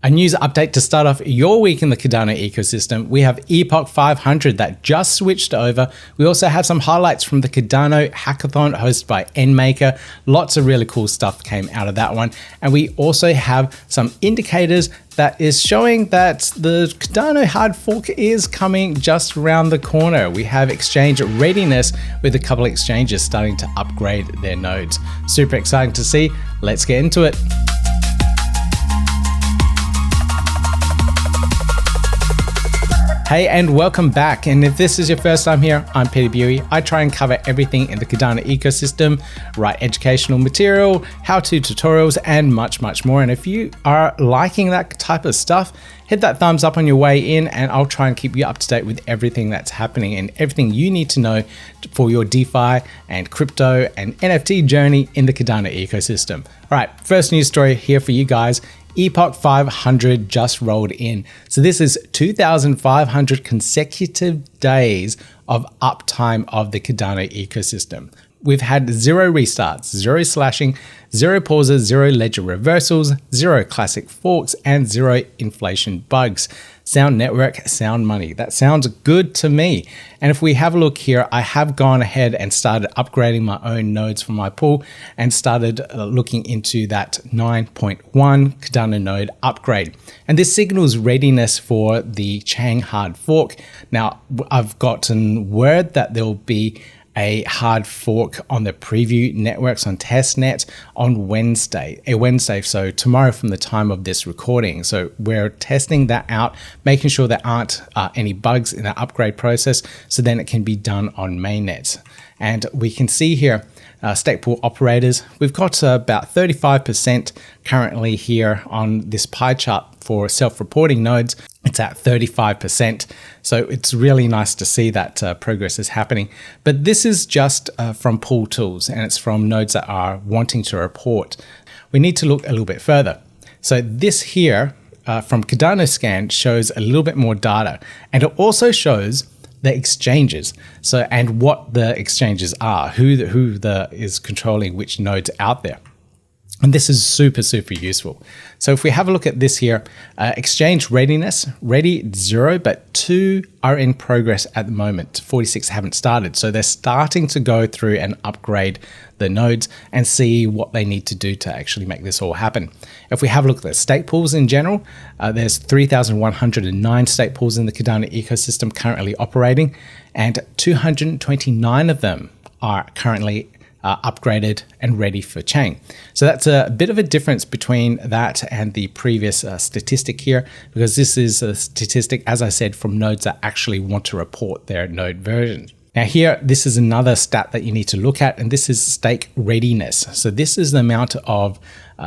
A news update to start off your week in the Cardano ecosystem. We have Epoch 500 that just switched over. We also have some highlights from the Cardano Hackathon hosted by NMKR. Lots of really cool stuff came out of that one. And we also have some indicators that is showing that the Cardano Hardfork is coming just around the corner. We have exchange readiness with a couple of exchanges starting to upgrade their nodes. Super exciting to see. Let's get into it. Hey and welcome back, and if this is your first time here, I'm Peter Buey. I try and cover everything in the Cardano ecosystem, write educational material, how-to tutorials, and much more. And if you are liking that type of stuff, hit that thumbs up on your way in and I'll try and keep you up to date with everything that's happening and everything you need to know for your DeFi and crypto and NFT journey in the Cardano ecosystem. All right, first news story here for you guys. Epoch 500 just rolled in. So this is 2,500 consecutive days of uptime of the Cardano ecosystem. We've had 0 restarts, 0 slashing, 0 pauses, 0 ledger reversals, 0 classic forks, and 0 inflation bugs. Sound network, sound money. That sounds good to me. And if we have a look here, I have gone ahead and started upgrading my own nodes from my pool and started looking into that 9.1 Cardano node upgrade. And this signals readiness for the Chang hard fork. Now, I've gotten word that there'll be a hard fork on the preview networks on testnet on Wednesday, so tomorrow from the time of this recording. So we're testing that out, making sure there aren't any bugs in the upgrade process, so then it can be done on mainnet. And we can see here stake pool operators, we've got about 35% currently here on this pie chart for self-reporting nodes. It's at 35%. So it's really nice to see that progress is happening. But this is just from pool tools, and it's from nodes that are wanting to report. We need to look a little bit further. So this here from Cardano Scan shows a little bit more data, and it also shows the exchanges. So, and what the exchanges are, who is controlling which nodes out there. And this is super useful. So if we have a look at this here, exchange readiness, ready 0, but 2 are in progress at the moment. 46 haven't started. So they're starting to go through and upgrade the nodes and see what they need to do to actually make this all happen. If we have a look at the stake pools in general, there's 3,109 stake pools in the Cardano ecosystem currently operating, and 229 of them are currently upgraded and ready for Chang. So that's a bit of a difference between that and the previous statistic here, because this is a statistic, as I said, from nodes that actually want to report their node versions. Now here, this is another stat that you need to look at, and this is stake readiness. So this is the amount of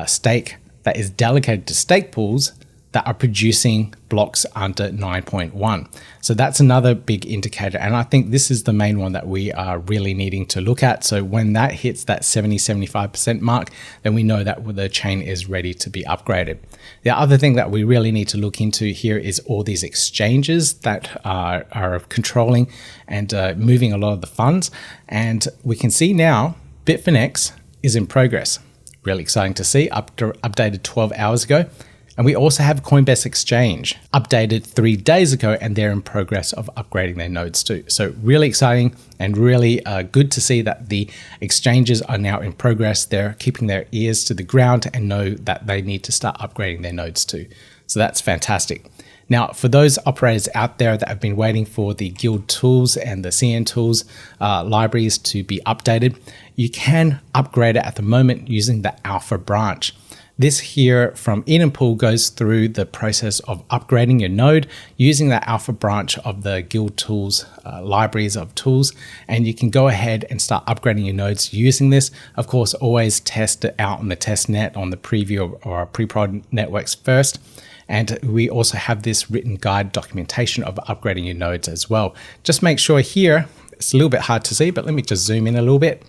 stake that is delegated to stake pools that are producing blocks under 9.1. So that's another big indicator. And I think this is the main one that we are really needing to look at. So when that hits that 70-75% mark, then we know that the chain is ready to be upgraded. The other thing that we really need to look into here is all these exchanges that are controlling and moving a lot of the funds. And we can see now Bitfinex is in progress. Really exciting to see, updated 12 hours ago. And we also have Coinbase Exchange updated 3 days ago, and they're in progress of upgrading their nodes too. So really exciting and really good to see that the exchanges are now in progress. They're keeping their ears to the ground and know that they need to start upgrading their nodes too. So that's fantastic. Now, for those operators out there that have been waiting for the guild tools and the CN tools libraries to be updated, you can upgrade it at the moment using the Alpha branch. This here from Eden Pool goes through the process of upgrading your node using that Alpha branch of the guild tools libraries of tools, and you can go ahead and start upgrading your nodes using this. Of course, always test it out on the test net on the preview or pre-prod networks first. And we also have this written guide documentation of upgrading your nodes as well. Just make sure here, it's a little bit hard to see, but let me just zoom in a little bit.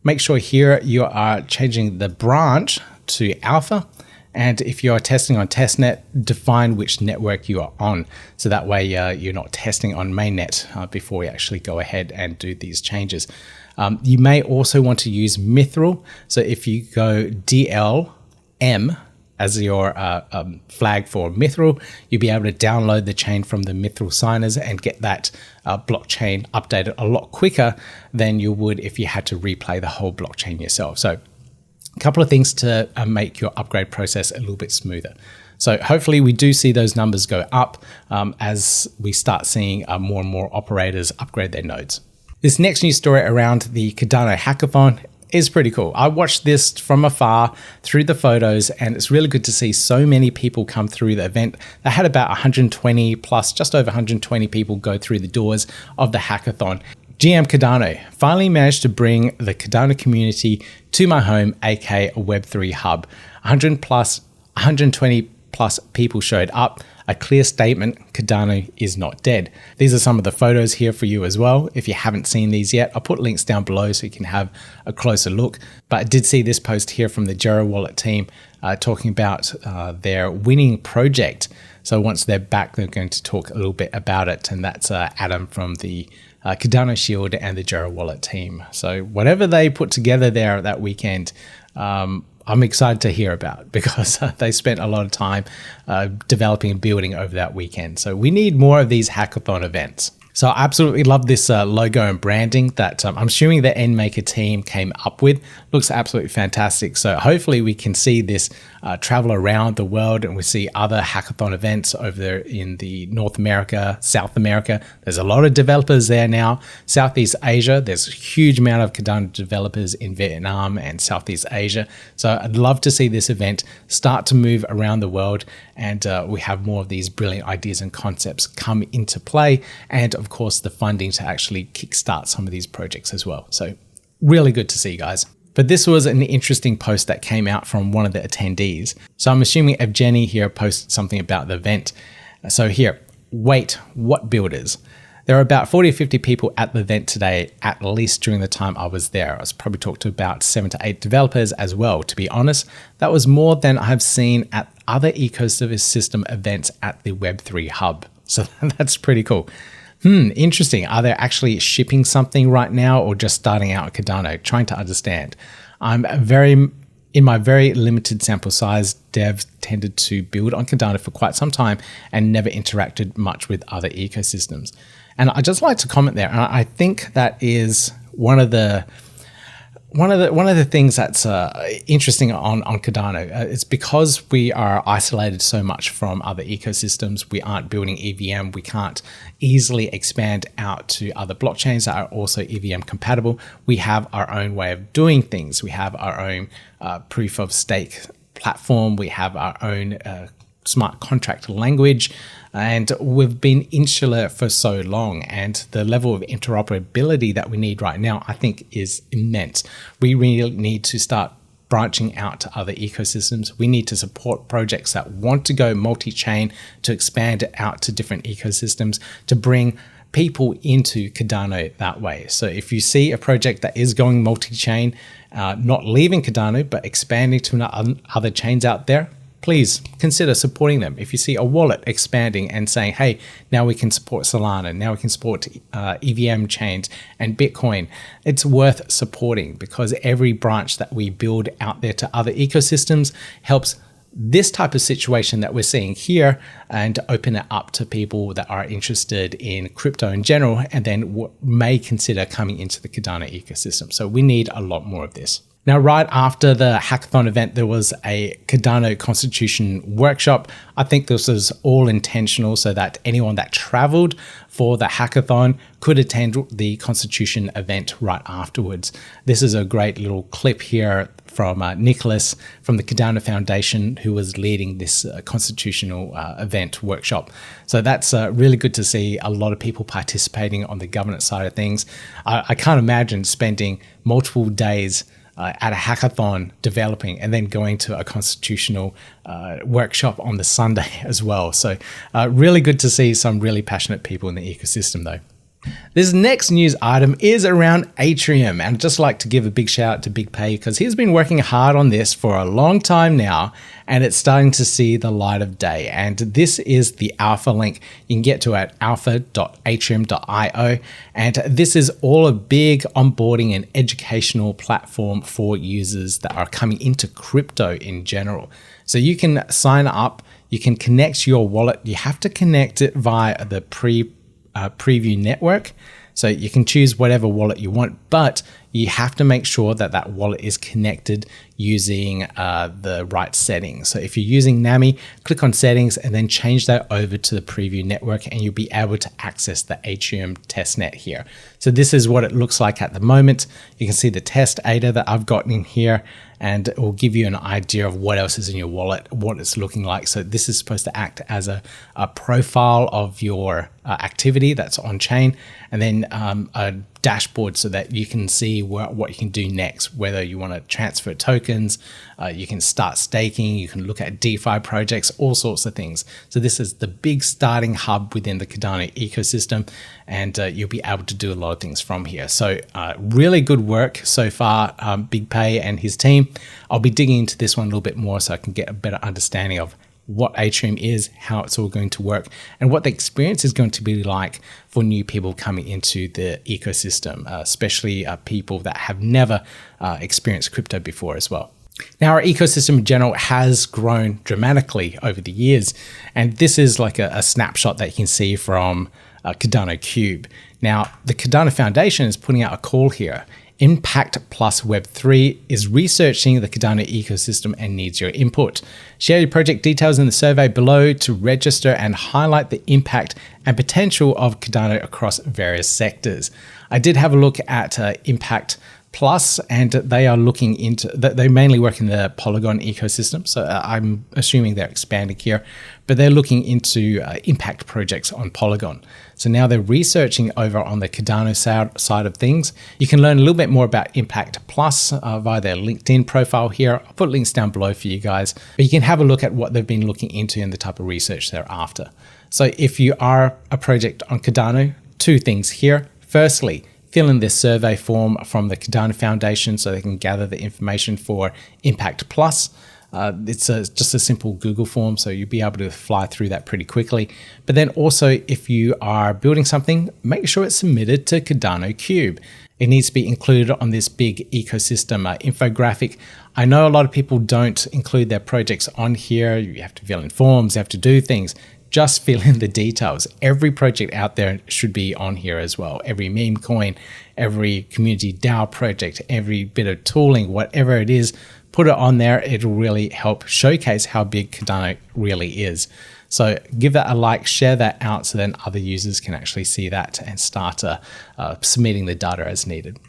Make sure here you are changing the branch to Alpha, and if you're testing on testnet, define which network you are on, so that way you're not testing on mainnet before you actually go ahead and do these changes. You may also want to use Mithril, so if you go DLM as your flag for Mithril, you'll be able to download the chain from the Mithril signers and get that blockchain updated a lot quicker than you would if you had to replay the whole blockchain yourself. So a couple of things to make your upgrade process a little bit smoother. So hopefully we do see those numbers go up as we start seeing more and more operators upgrade their nodes. This next news story around the Cardano Hackathon is pretty cool. I watched this from afar through the photos, and it's really good to see so many people come through the event. They had about 120 plus, just over 120 people go through the doors of the hackathon. GM Cardano finally managed to bring the Cardano community to my home, aka a Web3 hub. 120 plus people showed up. A clear statement, Cardano is not dead. These are some of the photos here for you as well. If you haven't seen these yet, I'll put links down below so you can have a closer look. But I did see this post here from the Jera Wallet team talking about their winning project. So once they're back, they're going to talk a little bit about it. And that's Adam from the Cardano Shield and the Jera Wallet team. So whatever they put together there that weekend, I'm excited to hear about, because they spent a lot of time developing and building over that weekend. So we need more of these hackathon events. So I absolutely love this logo and branding that I'm assuming the NMKR team came up with. Looks absolutely fantastic. So hopefully we can see this travel around the world, and we see other hackathon events over there in the North America, South America. There's a lot of developers there now. Southeast Asia, there's a huge amount of Cardano developers in Vietnam and Southeast Asia. So I'd love to see this event start to move around the world, and we have more of these brilliant ideas and concepts come into play, and of course the funding to actually kickstart some of these projects as well. So really good to see, guys. But this was an interesting post that came out from one of the attendees. So I'm assuming Evgeny here posted something about the event. So here, wait, what builders? There are about 40 or 50 people at the event today, at least during the time I was there. I was probably talked to about 7 to 8 developers as well. To be honest, that was more than I've seen at other ecosystem events at the Web3 hub. So that's pretty cool. Interesting. Are they actually shipping something right now, or just starting out at Cardano? Trying to understand. In my very limited sample size, devs tended to build on Cardano for quite some time and never interacted much with other ecosystems. And I just like to comment there. And I think that is one of the things that's interesting on Cardano. It's because we are isolated so much from other ecosystems. We aren't building EVM. We can't easily expand out to other blockchains that are also EVM compatible. We have our own way of doing things. We have our own proof of stake platform. We have our own smart contract language, and we've been insular for so long, and the level of interoperability that we need right now, I think, is immense. We really need to start branching out to other ecosystems. We need to support projects that want to go multi-chain, to expand it out to different ecosystems, to bring people into Cardano that way. So if you see a project that is going multi-chain, not leaving Cardano, but expanding to other chains out there, please consider supporting them. If you see a wallet expanding and saying, hey, now we can support Solana, now we can support EVM chains and Bitcoin, it's worth supporting, because every branch that we build out there to other ecosystems helps this type of situation that we're seeing here, and open it up to people that are interested in crypto in general, and then may consider coming into the Cardano ecosystem. So we need a lot more of this. Now, right after the hackathon event, there was a Cardano Constitution workshop. I think this was all intentional so that anyone that traveled for the hackathon could attend the Constitution event right afterwards. This is a great little clip here from Nicholas from the Cardano Foundation, who was leading this constitutional event workshop. So that's really good to see a lot of people participating on the governance side of things. I can't imagine spending multiple days at a hackathon developing and then going to a constitutional workshop on the Sunday as well. So really good to see some really passionate people in the ecosystem though. This next news item is around Atrium, and I'd just like to give a big shout out to Big Pay, because he's been working hard on this for a long time now, and it's starting to see the light of day. And this is the alpha link you can get to at alpha.atrium.io, and this is all a big onboarding and educational platform for users that are coming into crypto in general. So you can sign up, you can connect your wallet. You have to connect it via the preview network. So you can choose whatever wallet you want, but you have to make sure that that wallet is connected using the right settings. So if you're using NAMI, click on settings and then change that over to the preview network, and you'll be able to access the Atrium testnet here. So this is what it looks like at the moment. You can see the test ADA that I've got in here, and it will give you an idea of what else is in your wallet, what it's looking like. So this is supposed to act as a profile of your activity that's on chain, and then a dashboard so that you can see what you can do next, whether you want to transfer tokens, you can start staking, you can look at DeFi projects, all sorts of things. So this is the big starting hub within the Cardano ecosystem, and you'll be able to do a lot of things from here. So really good work so far, BigPay and his team. I'll be digging into this one a little bit more so I can get a better understanding of what Atrium is, how it's all going to work, and what the experience is going to be like for new people coming into the ecosystem, especially people that have never experienced crypto before as well. Now, our ecosystem in general has grown dramatically over the years, and this is like a snapshot that you can see from Cardano Cube. Now, the Cardano Foundation is putting out a call here. ImpactPlus Web3 is researching the Cardano ecosystem and needs your input. Share your project details in the survey below to register and highlight the impact and potential of Cardano across various sectors. I did have a look at ImpactPlus, and they are looking into they mainly work in the Polygon ecosystem, so I'm assuming they're expanding here, but they're looking into impact projects on Polygon. So now they're researching over on the Cardano side of things. You can learn a little bit more about ImpactPlus via their LinkedIn profile here. I'll put links down below for you guys, but you can have a look at what they've been looking into and the type of research they're after. So if you are a project on Cardano, two things here. Firstly, fill in this survey form from the Cardano Foundation so they can gather the information for ImpactPlus. It's just a simple Google form, so you'll be able to fly through that pretty quickly. But then also, if you are building something, make sure it's submitted to Cardano Cube. It needs to be included on this big ecosystem infographic. I know a lot of people don't include their projects on here. You have to fill in forms, you have to do things. Just fill in the details. Every project out there should be on here as well. Every meme coin, every community DAO project, every bit of tooling, whatever it is, put it on there. It'll really help showcase how big Cardano really is. So give that a like, share that out so then other users can actually see that and start submitting the data as needed.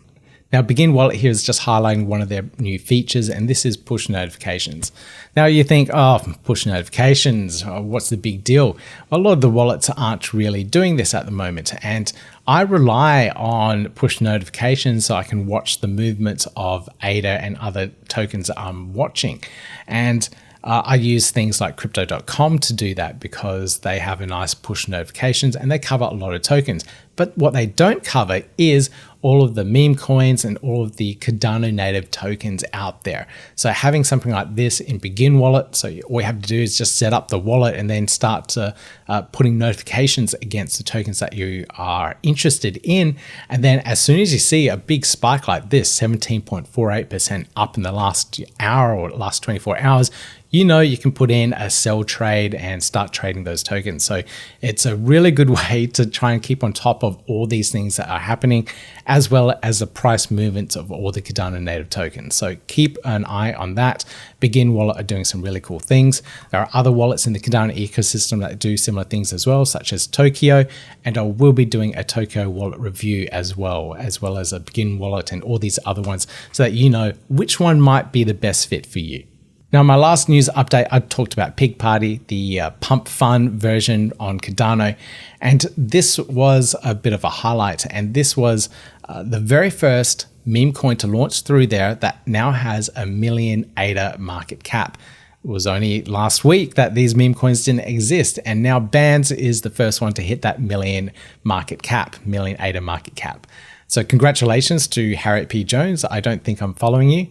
Now, Begin Wallet here is just highlighting one of their new features, and this is push notifications. Now you think, oh, push notifications, what's the big deal? Well, a lot of the wallets aren't really doing this at the moment, and I rely on push notifications so I can watch the movements of ADA and other tokens that I'm watching. And I use things like crypto.com to do that because they have a nice push notifications and they cover a lot of tokens. But what they don't cover is all of the meme coins and all of the Cardano native tokens out there. So having something like this in Begin Wallet, so all you have to do is just set up the wallet and then start putting notifications against the tokens that you are interested in. And then as soon as you see a big spike like this, 17.48% up in the last hour or last 24 hours, you know you can put in a sell trade and start trading those tokens. So it's a really good way to try and keep on top of all these things that are happening, as well as the price movements of all the Cardano native tokens. So keep an eye on that. Begin Wallet are doing some really cool things. There are other wallets in the Cardano ecosystem that do similar things as well, such as Tokyo, and I will be doing a Tokyo wallet review as well as a Begin Wallet and all these other ones, so that you know which one might be the best fit for you. Now, my last news update, I talked about Pigg Party, the pump fun version on Cardano, and this was a bit of a highlight. And this was the very first meme coin to launch through there that now has a million ADA market cap. It was only last week that these meme coins didn't exist, and now Bands is the first one to hit that million ADA market cap. So congratulations to Harriet P. Jones. I don't think I'm following you.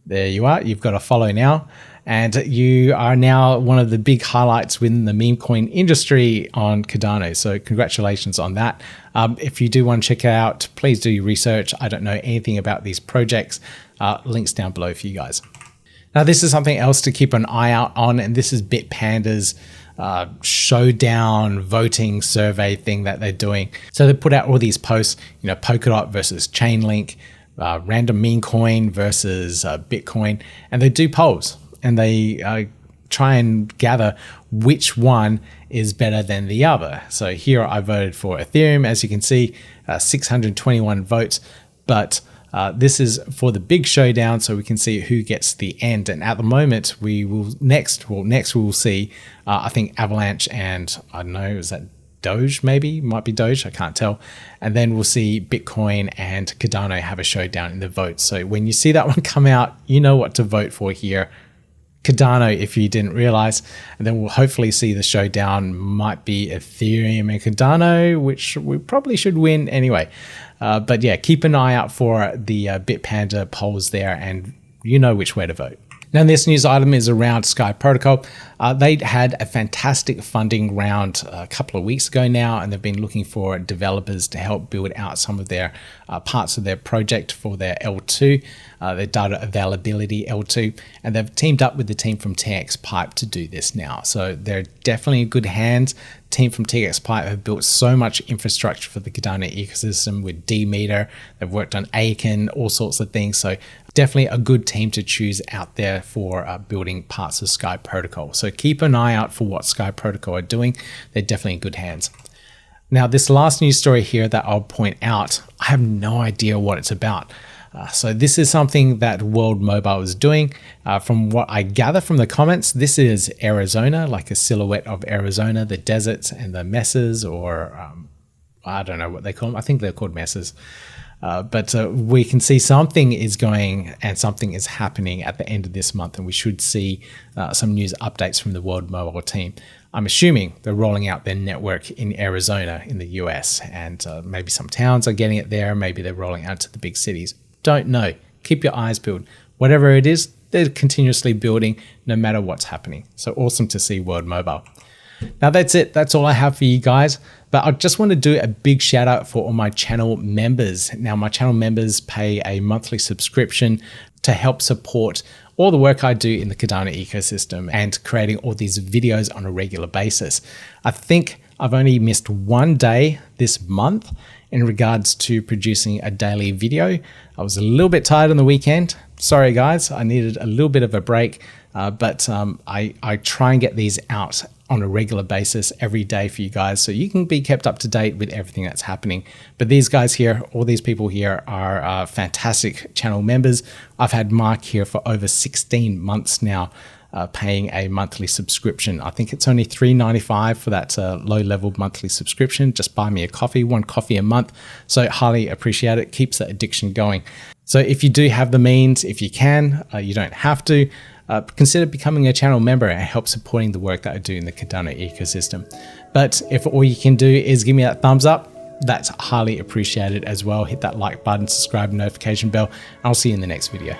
There you are. You've got a follow now, and you are now one of the big highlights within the meme coin industry on Cardano. So congratulations on that. If you do want to check it out, please do your research. I don't know anything about these projects. Links down below for you guys. Now, this is something else to keep an eye out on, and this is BitPanda's showdown voting survey thing that they're doing. So they put out all these posts, you know, Polkadot versus Chainlink, random meme coin versus Bitcoin, and they do polls, and they try and gather which one is better than the other. So here I voted for Ethereum, as you can see, 621 votes, but this is for the big showdown, so we can see who gets the end. And at the moment, we will next we will see, I think Avalanche and I don't know, is that Doge maybe? Might be Doge, I can't tell. And then we'll see Bitcoin and Cardano have a showdown in the votes. So when you see that one come out, you know what to vote for here. Cardano, if you didn't realize, and then we'll hopefully see the showdown might be Ethereum and Cardano, which we probably should win anyway. But yeah, keep an eye out for the BitPanda polls there, and you know which way to vote. Now, this news item is around SkyProtocol. They had a fantastic funding round a couple of weeks ago now, and they've been looking for developers to help build out some of their parts of their project for their L2, their data availability L2, and they've teamed up with the team from TX Pipe to do this now. So they're definitely in good hands. Team from TX Pipe have built so much infrastructure for the Cardano ecosystem with D-Meter. They've worked on Aiken, all sorts of things. So definitely a good team to choose out there for building parts of SkyProtocol. So keep an eye out for what SkyProtocol are doing. They're definitely in good hands. Now, this last news story here that I'll point out, I have no idea what it's about. So this is something that World Mobile is doing. From what I gather from the comments, this is Arizona, like a silhouette of Arizona, the deserts and the mesas, or I don't know what they call them. I think they're called mesas. But we can see something is going and something is happening at the end of this month, and we should see some news updates from the World Mobile team. I'm assuming they're rolling out their network in Arizona in the US, and maybe some towns are getting it there. Maybe they're rolling out to the big cities. Don't know. Keep your eyes peeled. Whatever it is, they're continuously building no matter what's happening. So awesome to see World Mobile. Now that's it. That's all I have for you guys. But I just want to do a big shout out for all my channel members. Now, my channel members pay a monthly subscription to help support all the work I do in the Cardano ecosystem and creating all these videos on a regular basis. I think I've only missed one day this month in regards to producing a daily video. I was a little bit tired on the weekend. Sorry guys, I needed a little bit of a break, but I try and get these out on a regular basis every day for you guys, so you can be kept up to date with everything that's happening. But these guys here, all these people here are fantastic channel members. I've had Mark here for over 16 months now, paying a monthly subscription. I think it's only $3.95 for that low-level monthly subscription. Just buy me a coffee, one coffee a month. So highly appreciate it. Keeps the addiction going. So if you do have the means, if you can, you don't have to, consider becoming a channel member and help supporting the work that I do in the Cardano ecosystem. But if all you can do is give me that thumbs up, that's highly appreciated as well. Hit that like button, subscribe, notification bell, and I'll see you in the next video.